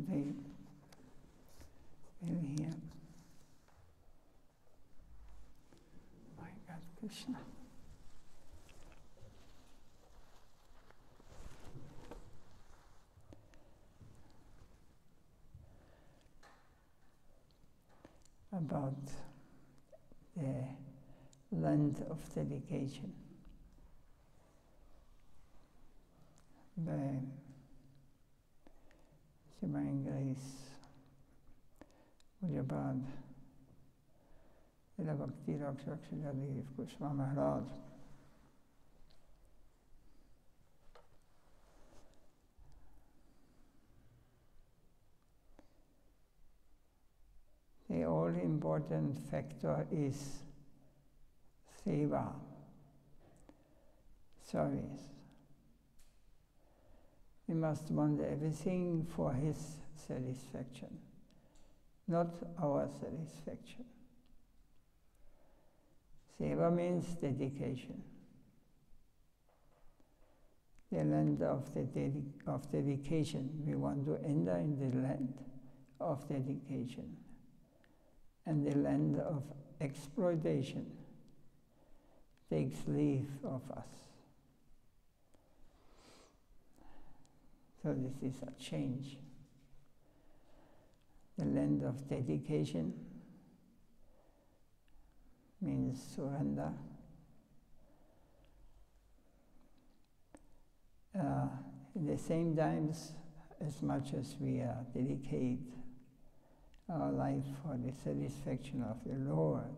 they will hear. My God, Krishna. About the land of dedication. By Divine Grace, Ujjabad, Ila Bhakti Rakshakshadadev Kushma Maharaj. The all-important factor is seva, service. We must want everything for his satisfaction, not our satisfaction. Seva means dedication. The land of dedication. We want to enter in the land of dedication. And the land of exploitation takes leave of us. So this is a change. The land of dedication means surrender. At the same time, as much as we dedicate our life for the satisfaction of the Lord,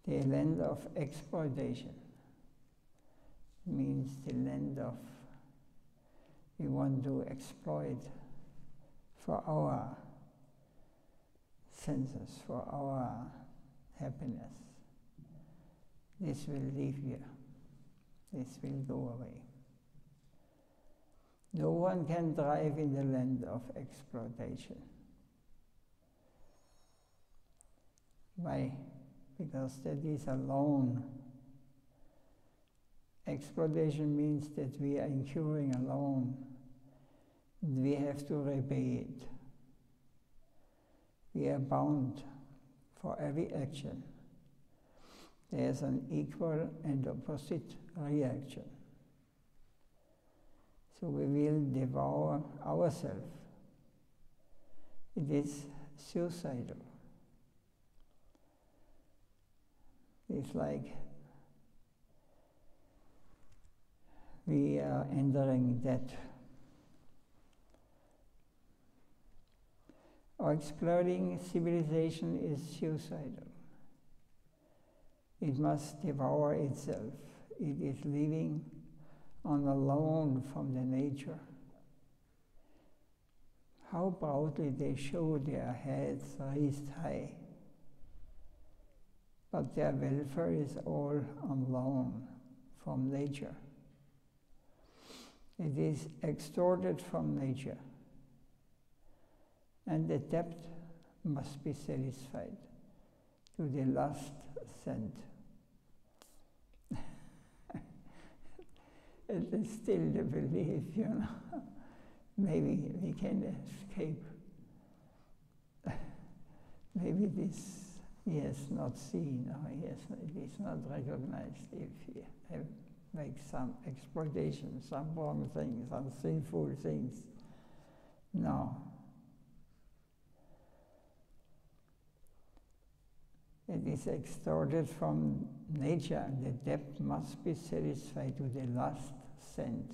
the land of exploitation means the land of we want to exploit for our senses, for our happiness. This will leave here. This will go away. No one can thrive in the land of exploitation. Why? Because that is alone. Exploitation means that we are incurring alone. We have to repay it. We are bound for every action. There's an equal and opposite reaction. So we will devour ourselves. It is suicidal. It's like we are entering debt. Or exploding civilization is suicidal. It must devour itself. It is living on a loan from the nature. How proudly they show their heads raised high. But their welfare is all on loan from nature. It is extorted from nature. And the debt must be satisfied to the last cent. It is still the belief, maybe we can escape. Maybe this he has not seen, or it is not recognized if he makes some exploitation, some wrong things, some sinful things. No. It is extorted from nature, and the debt must be satisfied to the last cent.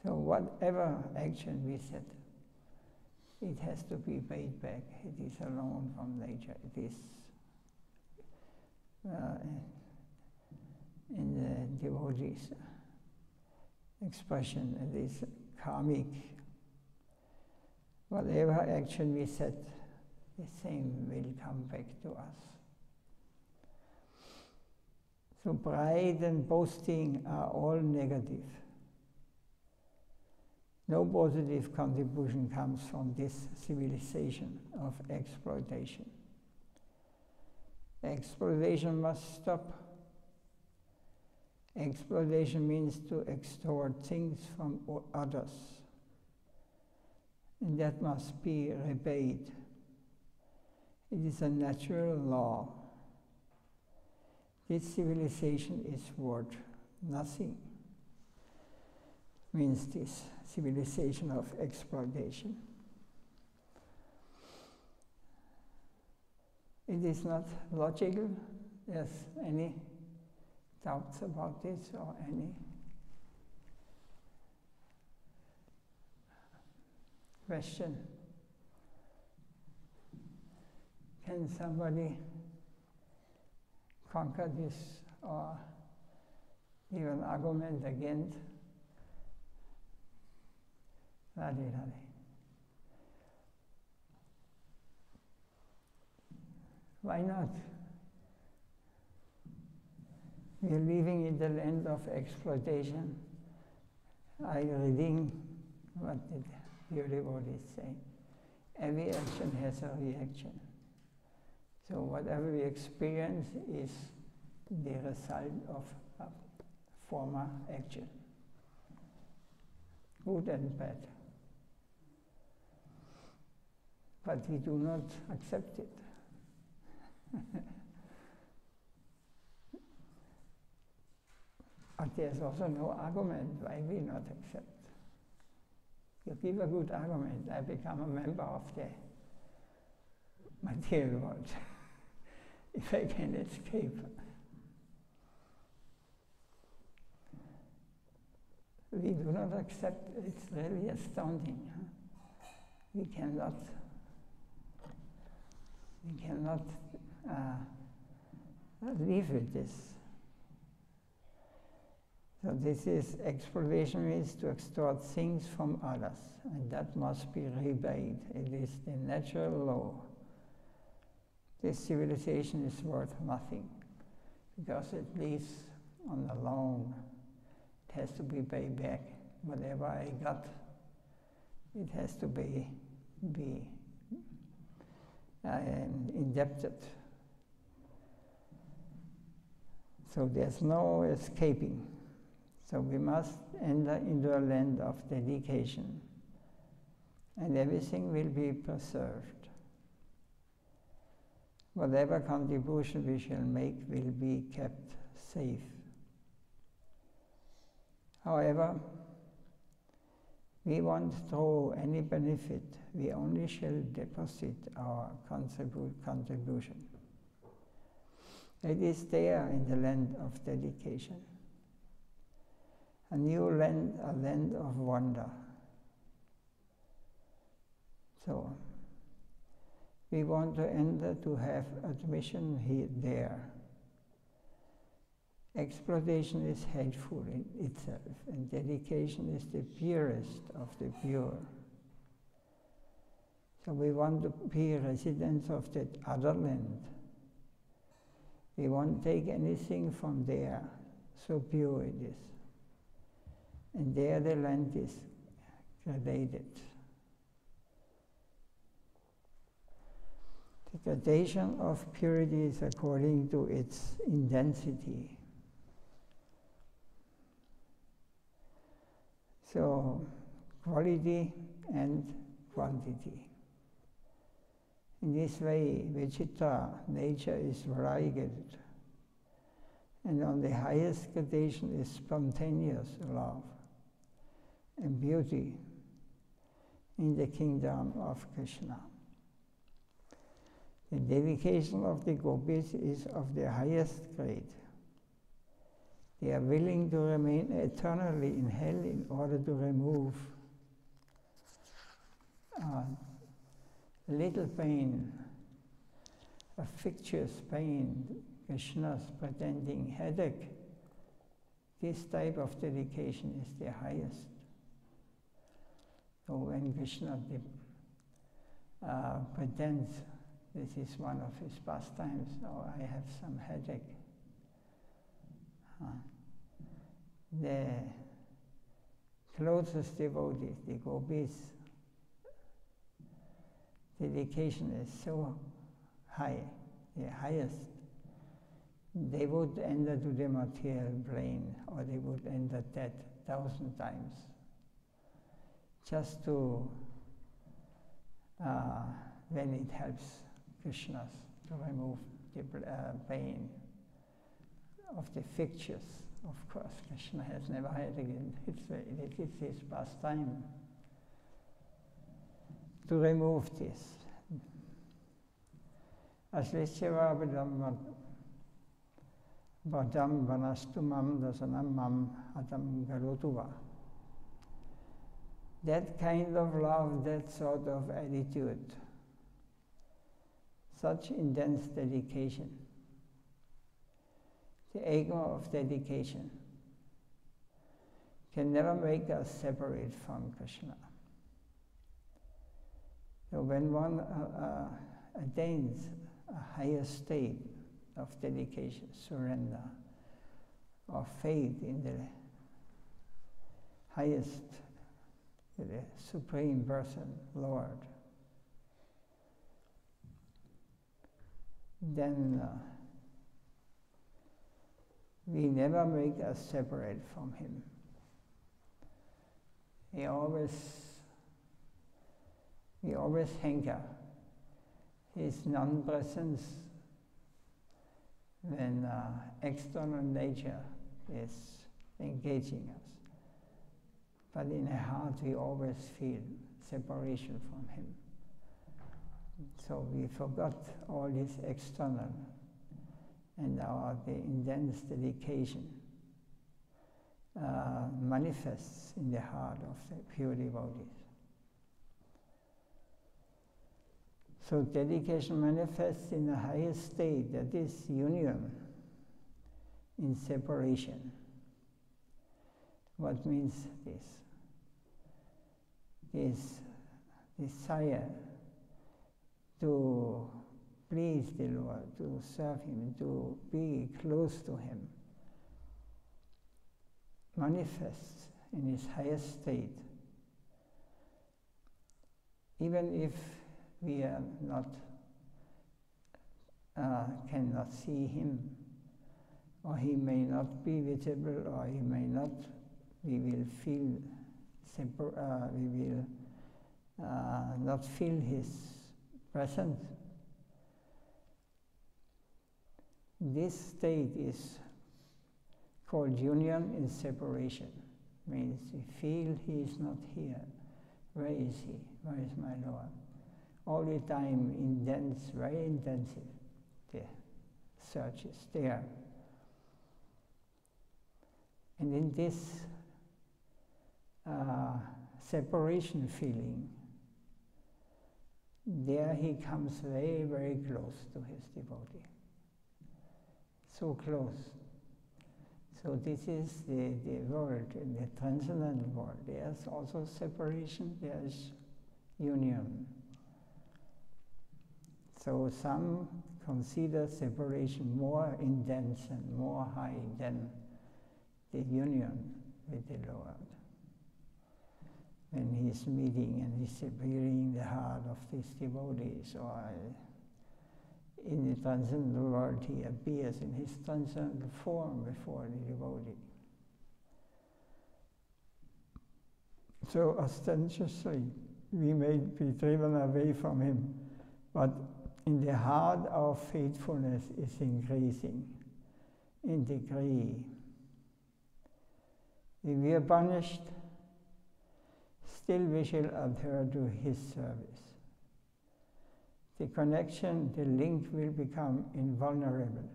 So whatever action we set, it has to be paid back. It is a loan from nature. It is in the devotees' expression, it is karmic. Whatever action we set, the same will come back to us. So pride and boasting are all negative. No positive contribution comes from this civilization of exploitation. Exploitation must stop. Exploitation means to extort things from others, and that must be repaid. It is a natural law. This civilization is worth nothing, means this civilization of exploitation. It is not logical. Yes, any doubts about this or any question? Can somebody conquer this or give an argument against? Radhe. Why not? We are living in the land of exploitation. I reading what did your devotees say. Every action has a reaction. So whatever we experience is the result of a former action, good and bad. But we do not accept it. But there's also no argument why we not accept. You give a good argument, I become a member of the material world, if I can escape. We do not accept, it's really astounding. Huh? We cannot live with this. So this is exploitation, means to extort things from others, and that must be repaid. It is the natural law. This civilization is worth nothing because it lives on a loan. It has to be paid back. Whatever I got, it has to be indebted. So there's no escaping. So we must enter into a land of dedication, and everything will be preserved. Whatever contribution we shall make will be kept safe. However, we won't throw any benefit, we only shall deposit our contribution. It is there in the land of dedication. A new land, a land of wonder. So, we want to enter to have admission there. Exploitation is hateful in itself, and dedication is the purest of the pure. So we want to be residents of that other land. We won't take anything from there, so pure it is. And there the land is gradated. The gradation of purity is according to its intensity. So, quality and quantity. In this way, Vichitra, nature is variegated. And on the highest gradation is spontaneous love and beauty in the kingdom of Krishna. The dedication of the gopis is of the highest grade. They are willing to remain eternally in hell in order to remove little pain, a fictitious pain, Krishna's pretending headache. This type of dedication is the highest. So when Krishna pretends this is one of his pastimes, oh, I have some headache. The closest devotees, the gopis, dedication is so high, the highest. they would enter to the material plane, or they would enter that 1,000 times, just to, when it helps Krishna to remove the pain of the fictitious. Of course, Krishna has never had again. It is his pastime to remove this. Aslishya Vadam Vanastumam Dasanam Mam Adam Garutuva. That kind of love, that sort of attitude, such intense dedication, the ego of dedication, can never make us separate from Krishna. So when one attains a higher state of dedication, surrender, of faith in the highest, the Supreme Person, Lord, then we never make us separate from Him. We always hanker His non-presence when external nature is engaging us. But in our heart we always feel separation from Him. So we forgot all this external, and the intense dedication manifests in the heart of the pure devotees. So dedication manifests in the highest state, that is union in separation. What means this? This desire to please the Lord, to serve Him, to be close to Him, manifests in His highest state. Even if we are not, cannot see Him, or He may not be visible, or He may not, we will feel, we will not feel His presence. This state is called union in separation. Means we feel He is not here. Where is He? Where is my Lord? All the time intense, very intensive. The search is there. And in this separation feeling, there he comes very, very close to his devotee. So close. So this is the world, in the transcendental world. There's also separation, there's union. So some consider separation more intense and more high than the union with the Lord. When he's meeting and he's appearing in the heart of these devotees, or in the transcendental world he appears in his transcendental form before the devotee. So ostentiously we may be driven away from him, but in the heart our faithfulness is increasing in degree. If we are punished, still we shall adhere to his service. The connection, the link will become invulnerable,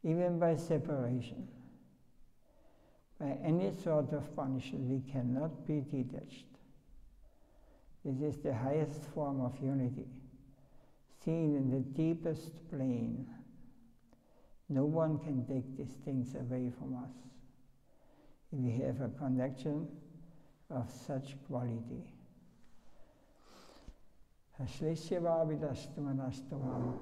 even by separation. By any sort of punishment, we cannot be detached. This is the highest form of unity, seen in the deepest plane. No one can take these things away from us. If we have a connection of such quality. Ashlishyavidastamanastavam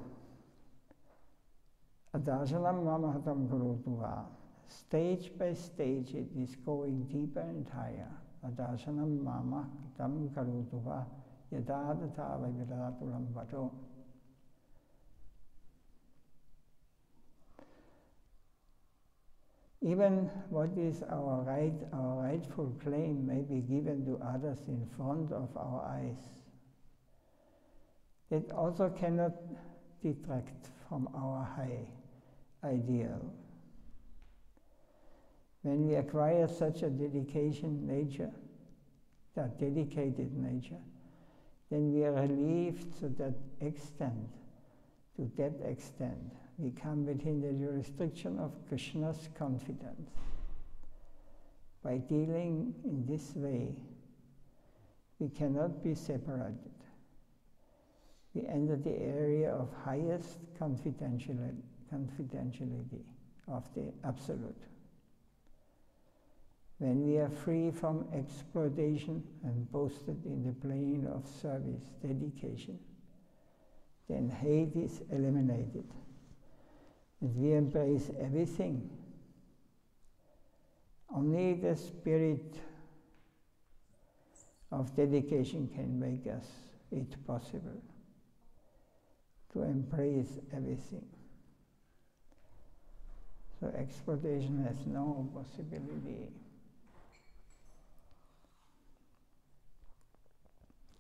Adasanam mamahatam gurutuva. Stage by stage it is going deeper and higher. Adasanam mamahatam gurutuva yadadata vaviratulam vato. Even what is our rightful claim may be given to others in front of our eyes. That also cannot detract from our high ideal. When we acquire such a dedicated nature, then we are relieved to that extent, we come within the jurisdiction of Krishna's confidence. By dealing in this way, we cannot be separated. We enter the area of highest confidentiality of the Absolute. When we are free from exploitation and posted in the plane of service, dedication, then hate is eliminated, and we embrace everything. Only the spirit of dedication can make us it possible to embrace everything. So exploitation has no possibility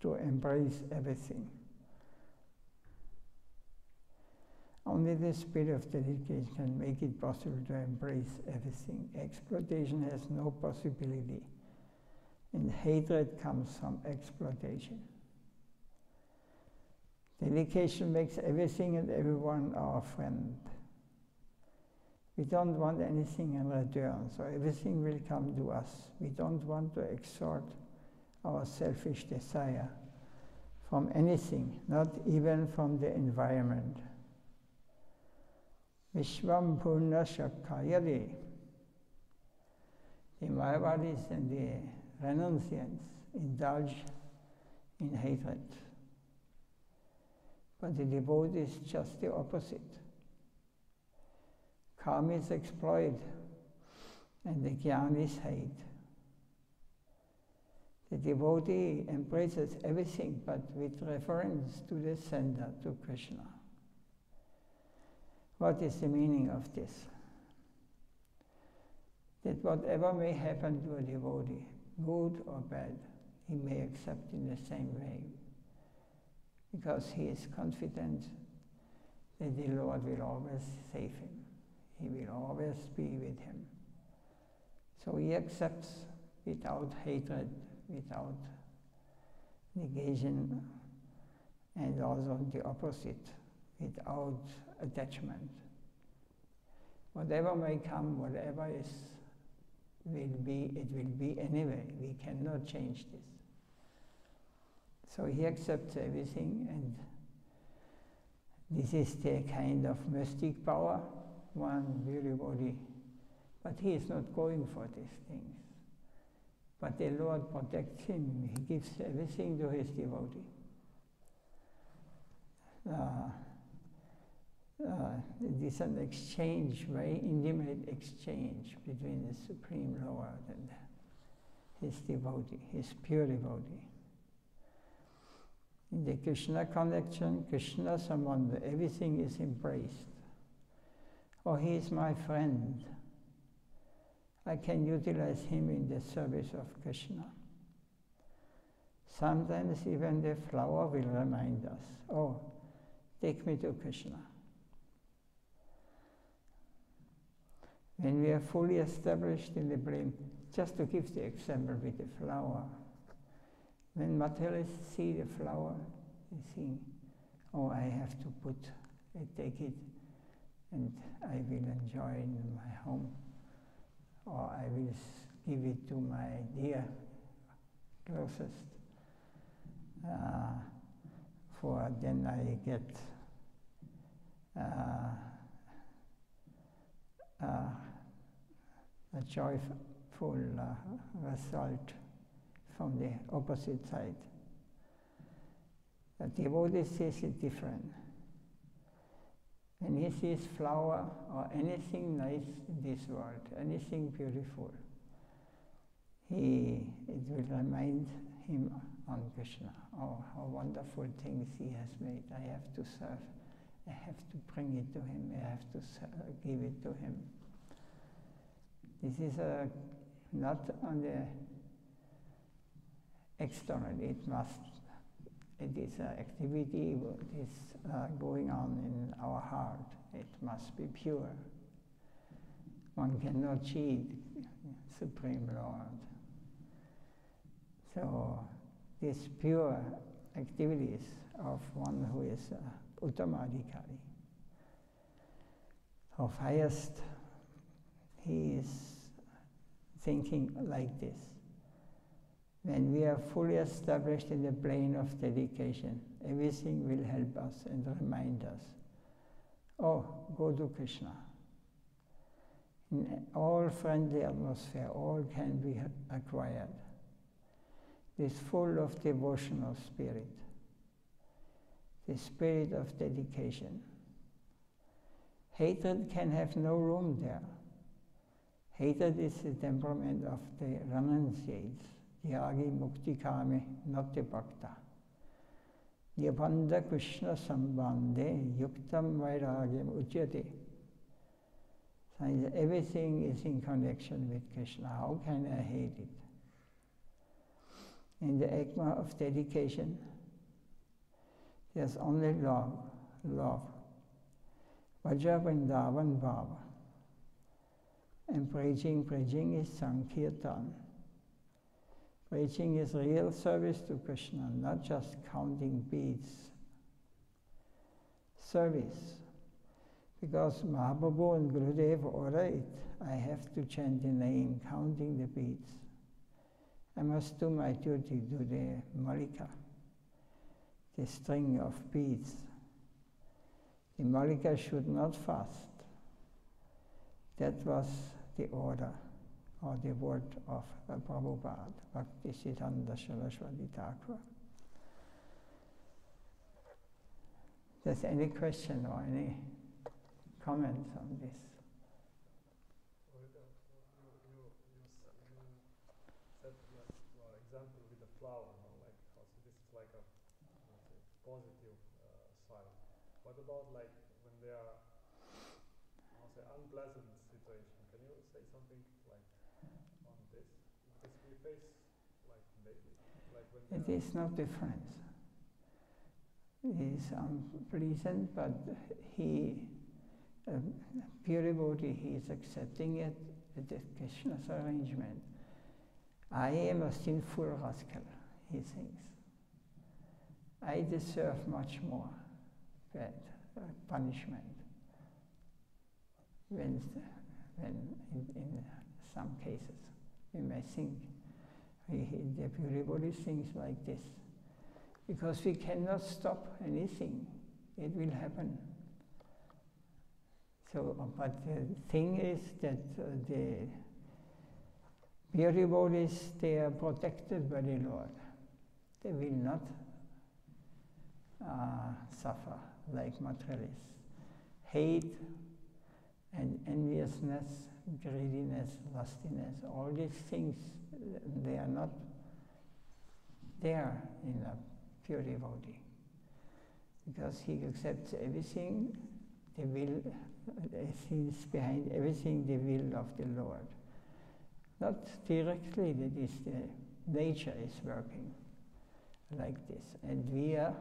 to embrace everything. Only the spirit of dedication can make it possible to embrace everything. Exploitation has no possibility. And hatred comes from exploitation. Dedication makes everything and everyone our friend. We don't want anything in return, so everything will come to us. We don't want to extort our selfish desire from anything, not even from the environment. Vishvam Purna Shakkayade. The Mayavadis and the renunciants indulge in hatred. But the devotees just the opposite. Karma is exploit, and the jnana is hate. The devotee embraces everything, but with reference to the sender, to Krishna. What is the meaning of this? That whatever may happen to a devotee, good or bad, he may accept in the same way, because he is confident that the Lord will always save him. He will always be with him. So he accepts without hatred, without negation, and also the opposite, without attachment. Whatever may come, whatever will be, it will be anyway. We cannot change this. So he accepts everything, and this is the kind of mystic power one devotee. But he is not going for these things. But the Lord protects him. He gives everything to his devotee. It is an exchange, very intimate exchange between the Supreme Lord and his devotee, his pure devotee. In the Krishna connection, Krishna Sambandha, everything is embraced. Oh, he is my friend. I can utilize him in the service of Krishna. Sometimes even the flower will remind us, oh, take me to Krishna. When we are fully established in the brain, just to give the example with the flower, when materialists see the flower, they think, oh, I have to take it, and I will enjoy it in my home, or I will give it to my dear closest, for then I get a joyful result from the opposite side. The devotee sees it different. When he sees flower or anything nice in this world, anything beautiful, it will remind him on Krishna. Oh, how wonderful things he has made. I have to serve. I have to bring it to him. I have to give it to him. This is not on the external, it is an activity that is going on in our heart. It must be pure. One cannot cheat Supreme Lord. So these pure activities of one who is Uttamadhikari, of highest, he is thinking like this. When we are fully established in the plane of dedication, everything will help us and remind us, oh, go to Krishna. In all friendly atmosphere, all can be acquired. This full of devotional spirit, the spirit of dedication. Hatred can have no room there. Hatred is the temperament of the renunciates. Tyagi mukti kame nati bhakta. Nibandha Krishna sambandhe yuktam vairagyam uchyate. So everything is in connection with Krishna. How can I hate it? In the Ekma of dedication, there's only love, love. Vajra Vrindavan Bhava. And preaching is Sankirtan. Preaching is real service to Krishna, not just counting beads. Service. Because Mahaprabhu and Gurudev order it, I have to chant the name, counting the beads. I must do my duty, do the Malika, the string of beads. The Malika should not fast. That was the order, or the word of Prabhupada, Bhaktisiddhanta Saraswati Thakur. Does any question or any comments on this? Example with the flower, like also this is like a positive side. What about like when they are, unpleasant situation? Can you say something like on this? Because we face like daily, like when it is no difference. He is unpleasant, but he, pure devotee, he is accepting it. It is Krishna's arrangement. I am a sinful rascal, he thinks. I deserve much more bad punishment. When in some cases, we may think, the pure devotee thinks like this. Because we cannot stop anything, it will happen. So, but the thing is that the pure devotees, they are protected by the Lord. They will not suffer like materialists. Hate and enviousness, greediness, lustiness, all these things, they are not there in a pure devotee. Because he accepts everything, the will, he is behind everything the will of the Lord. Not directly, that is the nature is working like this. And we are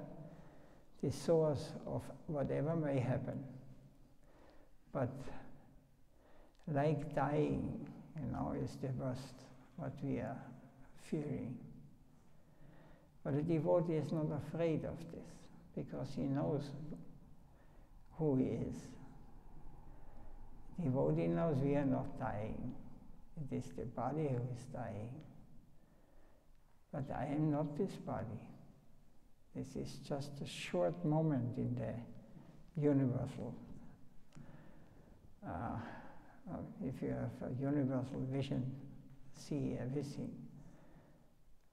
the source of whatever may happen. But like dying, is the worst, what we are fearing. But the devotee is not afraid of this, because he knows who he is. The devotee knows we are not dying. It is the body who is dying. But I am not this body. This is just a short moment in the universal. If you have a universal vision, see everything.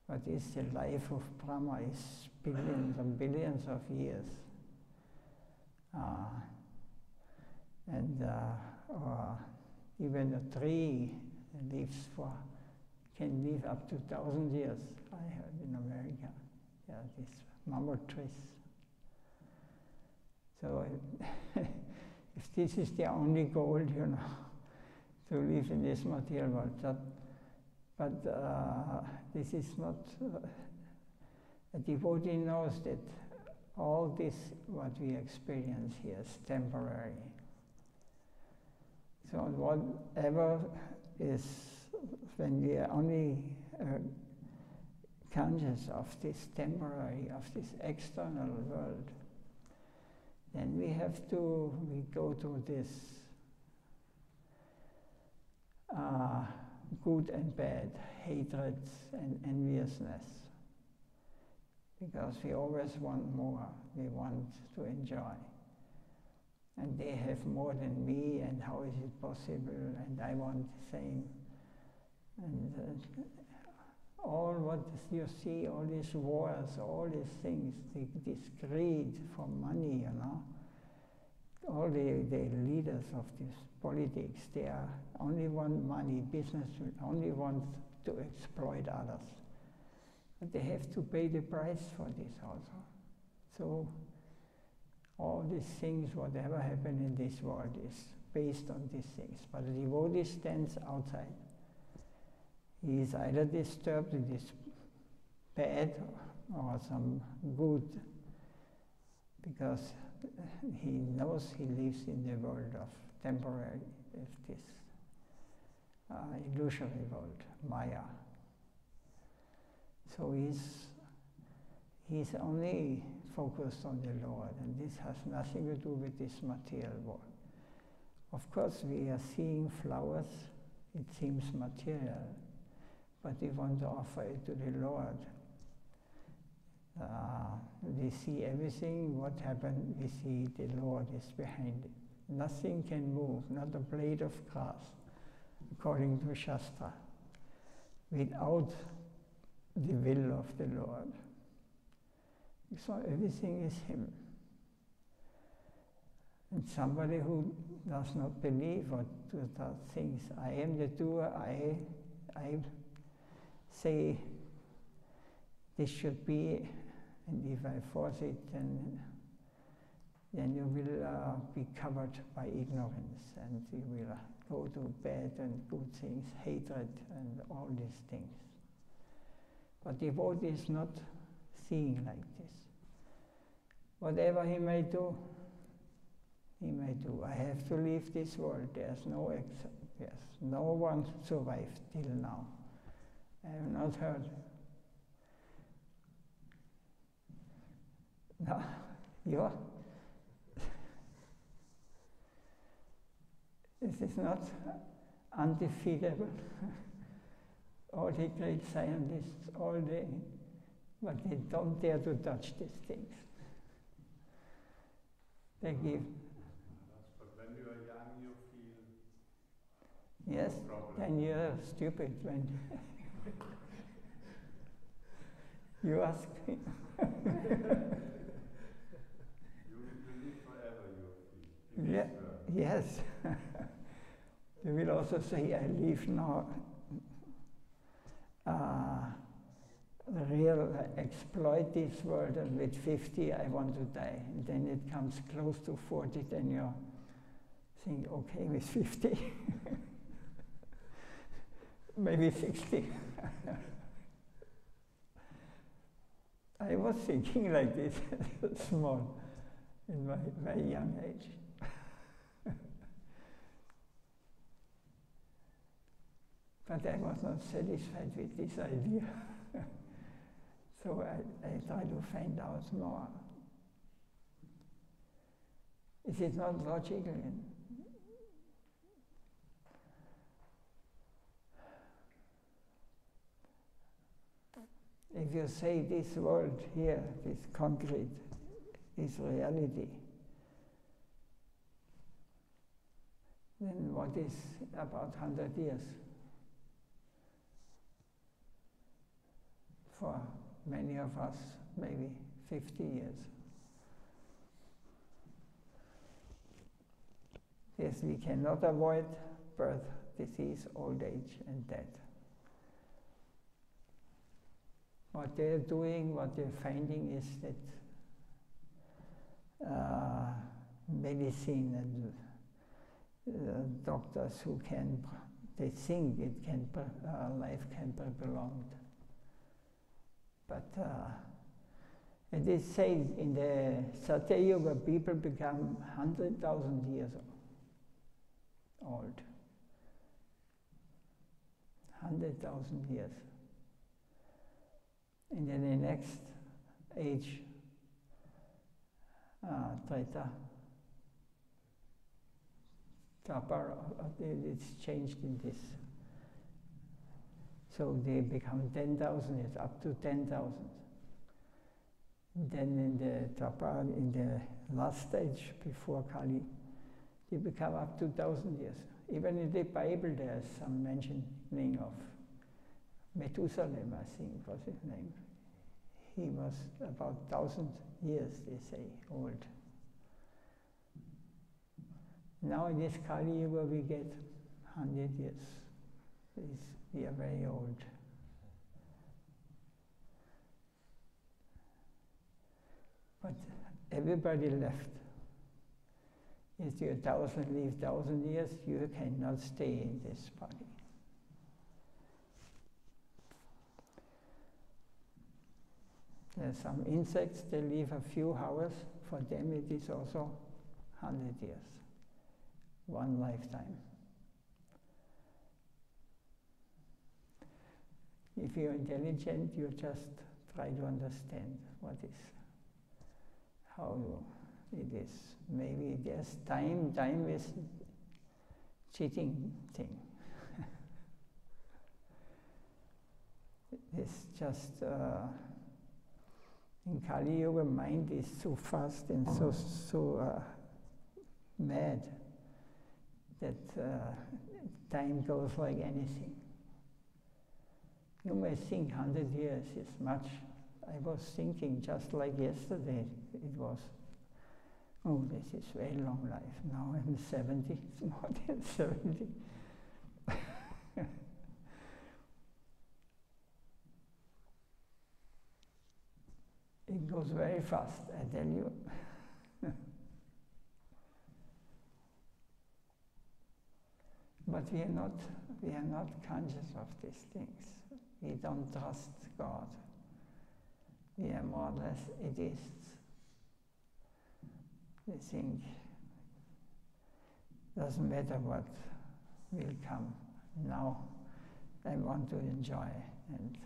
But it's the life of Brahma is billions and billions of years. Or even a tree can live up to 1,000 years, I heard in America. Yeah, these mammoth trees. So if this is the only goal, to live in this material world. But this is not, a devotee knows that all this, what we experience here, is temporary. So whatever is, when we are only conscious of this temporary, of this external world, then we go to this good and bad, hatreds and enviousness. Because we always want more, we want to enjoy. And they have more than me, and how is it possible, and I want the same. And all what you see, all these wars, all these things, this greed for money, all the leaders of this politics, they only want money, business, only want to exploit others. But they have to pay the price for this also. So all these things, whatever happens in this world, is based on these things. But the devotee stands outside. He is either disturbed with this bad or some good, because he knows he lives in the world of temporary, of this illusory world, Maya. So he's only focused on the Lord, and this has nothing to do with this material world. Of course, we are seeing flowers, it seems material, but we want to offer it to the Lord. We see everything, what happened, we see the Lord is behind it. Nothing can move, not a blade of grass, according to Shastra, without the will of the Lord. So everything is Him. And somebody who does not believe or does things, I am the doer, I say this should be, and if I force it, then you will be covered by ignorance, and you will go to bad and good things, hatred and all these things. But devotee is not seeing like this. Whatever he may do, he may do. I have to leave this world. There's no one survived till now. I have not heard. No, this is not undefeatable. All the great scientists, but they don't dare to touch these things. They give. But when you are young, you feel. Yes, then you're stupid when you ask me. You live forever, you feel. Yeah, yes. You will also say, I live now. Exploit this world, and with 50 I want to die. And then it comes close to 40, then you think, okay, with 50, maybe 60. I was thinking like this, small, in my very young age. But I was not satisfied with this idea. So I try to find out more. Is it not logical? If you say this world here, this concrete, is reality, then what is about 100 years? For many of us, maybe 50 years. Yes, we cannot avoid birth, disease, old age, and death. What they're doing, what they're finding is that medicine and doctors who can they think life can be prolonged. But it is said in the Satya Yuga, people become 100,000 years old. 100,000 years. And then the next age, Treta, Tapar, it's changed in this. So they become 10,000 years, up to 10,000. Then in the Tapar, in the last stage before Kali, they become up to 1,000 years. Even in the Bible, there's some mentioning of Methuselah, I think was his name. He was about 1,000 years, they say, old. Now in this Kali Yuga, we get 100 years. We are very old. But everybody left. If you live 1,000 years, you cannot stay in this body. There are some insects, they live a few hours. For them it is also 100 years, one lifetime. If you're intelligent, you just try to understand what is, how it is. Maybe there's time is cheating thing. It's just, in Kali Yuga, mind is so fast and so mad that time goes like anything. You may think 100 years is much. I was thinking just like yesterday, it was, oh, this is very long life. Now I'm 70, it's more than 70. It goes very fast, I tell you. But we are not conscious of these things. We don't trust God. We are more or less atheists. We think doesn't matter what will come. Now I want to enjoy, and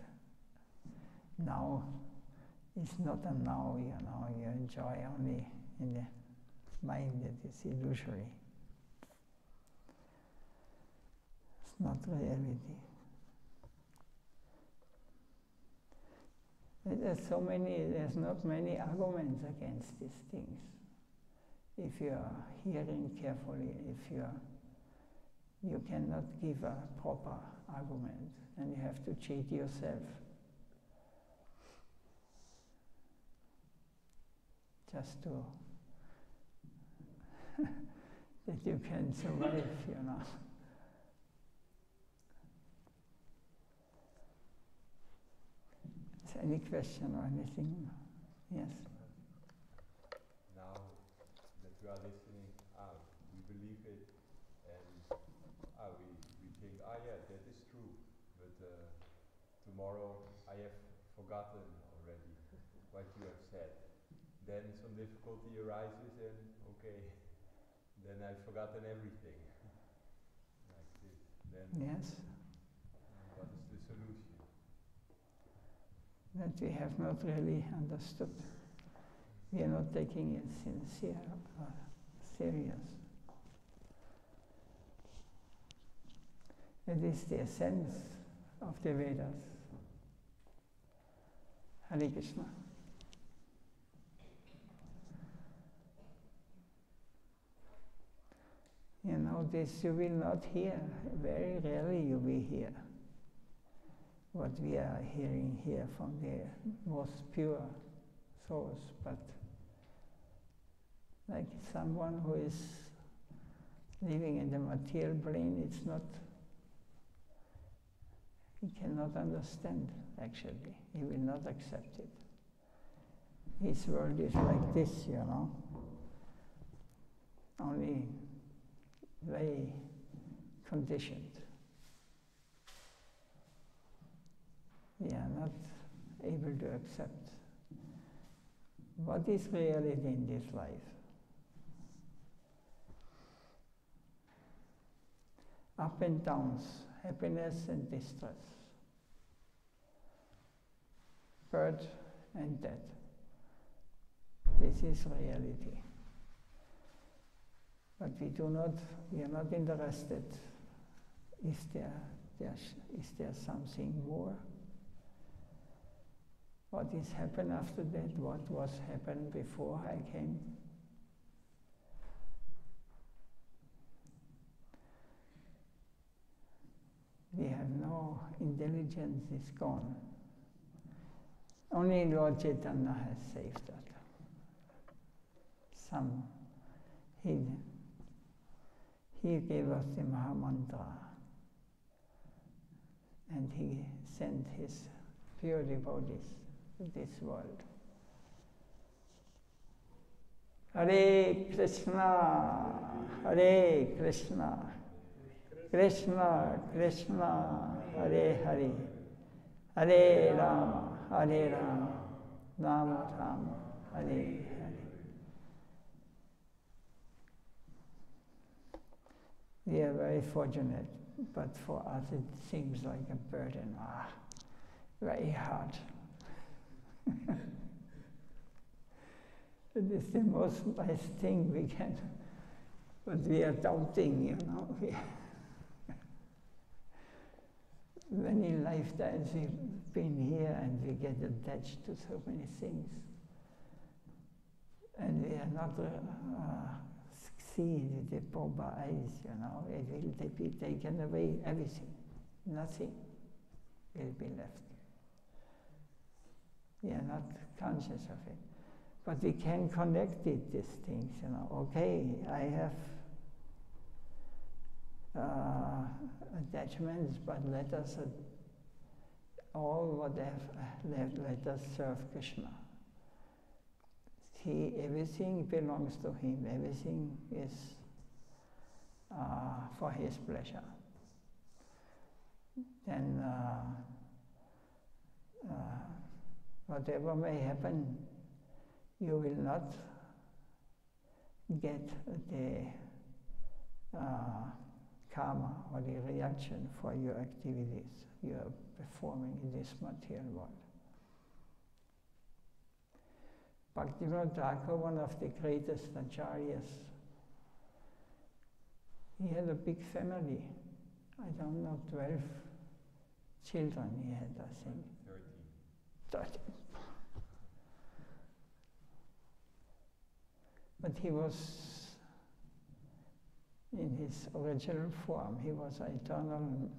now it's not a now, you enjoy only in the mind that is illusory. It's not reality. There's not many arguments against these things. If you are hearing carefully, you cannot give a proper argument, and you have to cheat yourself. Just to that you can survive, Any question or anything? Yes? Now that we are listening, we believe it, and we think, yeah, that is true, but tomorrow I have forgotten already what you have said. Then some difficulty arises, and okay, then I've forgotten everything. Like this. Then yes. What is the solution? That we have not really understood. We are not taking it serious. It is the essence of the Vedas. Hare Krishna. This you will not hear. Very rarely you will hear what we are hearing here from the most pure source. But like someone who is living in the material plane, it's not, he cannot understand actually. He will not accept it. His world is like this, only very conditioned. not able to accept. What is reality in this life? Up and downs, happiness and distress, birth and death. This is reality. But we are not interested. Is there something more? What is happened after that? What was happened before I came? We have no intelligence, is gone. Only Lord Chaitanya has saved us. He gave us the Mahamantra, and he sent his pure devotees to this world. Hare Krishna, Hare Krishna, Krishna Krishna, Hare Hare, Hare Rama, Hare Rama, Rama Rama, Hare Hare. We are very fortunate, but for us it seems like a burden. Very hard. It is the most nice thing we can, but we are doubting, Many lifetimes we've been here and we get attached to so many things. And we are not succeed with the Boba eyes, It will be taken away, everything. Nothing will be left. We are not conscious of it. But we can connect it, these things, Okay, I have attachments, but let us all what they have left, let us serve Krishna. Everything belongs to him. Everything is for his pleasure. Then whatever may happen, you will not get the karma or the reaction for your activities you are performing in this material world. Bhaktivinoda Thakur, one of the greatest acharyas, he had a big family. I don't know, 12 children he had, I think. 13. But he was, in his original form, he was an eternal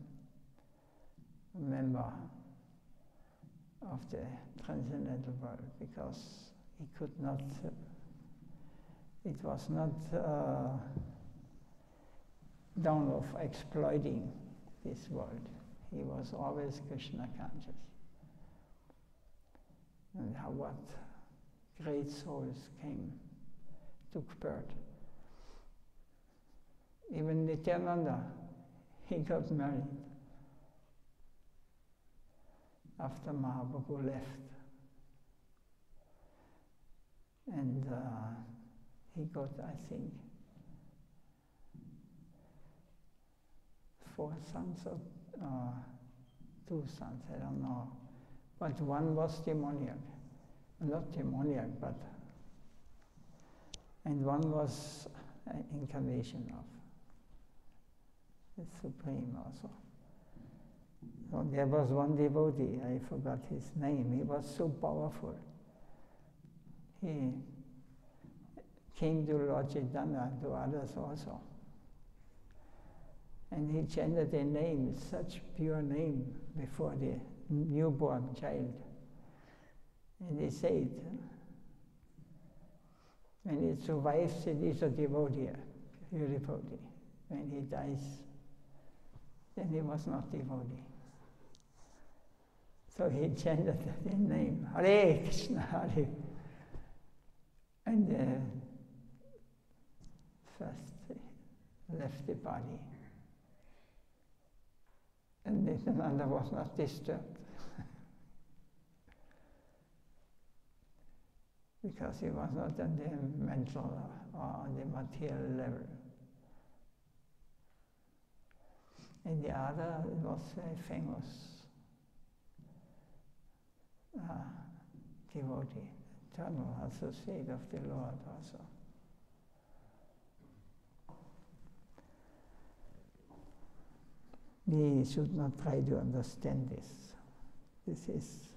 member of the transcendental world, because he could not, it was not done of exploiting this world. He was always Krishna conscious. And what great souls took birth. Even Nityananda, he got married after Mahaprabhu left. And he got, I think, 4 sons or 2 sons, I don't know. But one was demoniac. Not demoniac, but... And one was an incarnation of the Supreme also. So there was one devotee, I forgot his name, he was so powerful. He came to Lord Chaitanya and to others also. And he chanted a name, such pure name, before the newborn child. And he said, when it survives, it is a devotee, pure devotee. When he dies, then he was not devotee. So he chanted the name, Hare Krishna, Hare. And first left the body. And Nityananda was not disturbed. because he was not on the mental or on the material level. And the other was very famous devotee, eternal associate of the Lord also. We should not try to understand this. This is,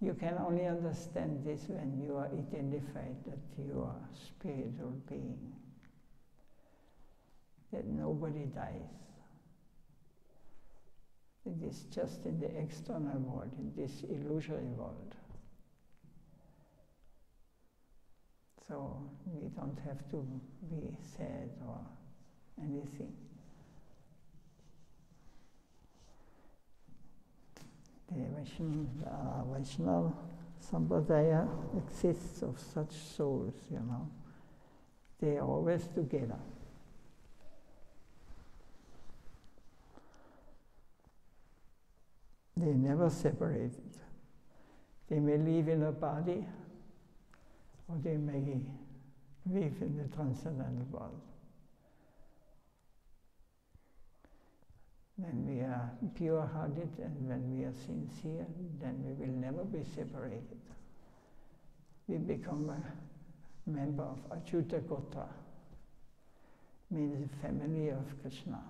you can only understand this when you are identified that you are a spiritual being, that nobody dies. It is just in the external world, in this illusory world. So we don't have to be sad or anything. The Vaishnava Sampradaya exists of such souls, you know. They are always together. They never separated. They may live in a body, or they may live in the transcendental world. When we are pure-hearted and when we are sincere, then we will never be separated. We become a member of Achyuta Gotra, means the family of Krishna.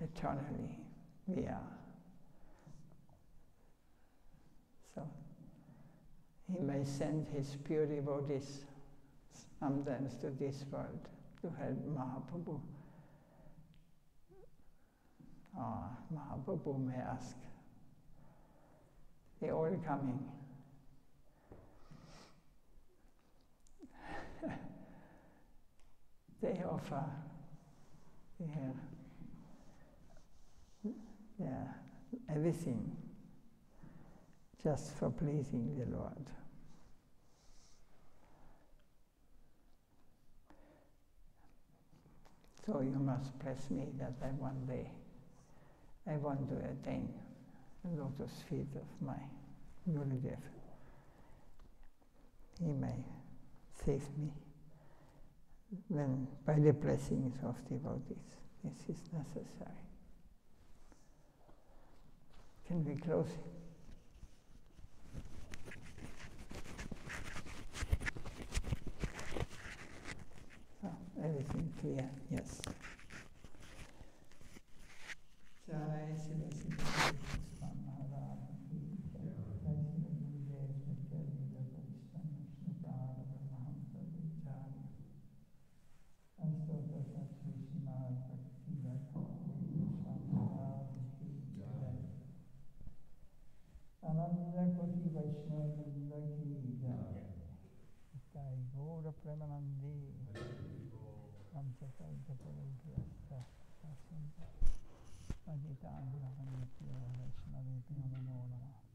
Eternally we are. So he may send his pure devotees sometimes to this world to help Mahaprabhu. Mahaprabhu may ask, they're all coming. They offer everything just for pleasing the Lord. So you must bless me that one day I want to attain the lotus feet of my Gurudev. He may save me when, by the blessings of devotees. This is necessary. Can we close? So, everything clear? Yes. Jai Sri Sri Krishna Maharaj Ki Jai. Jai Sri Gurudev Nityalila Vaishnava Shnupara Brahmahamsa Vicharya. Astota Sat Sri Srimad Bhakti Vedanta Maharaj Ki Jai. Ananda Koti Vaishnava Vrinda Ki Jai. Jai Gaura Premanandi. Ramchakalpa Parabhyasta Sasanta Aditya Vaishnava Namo Namah.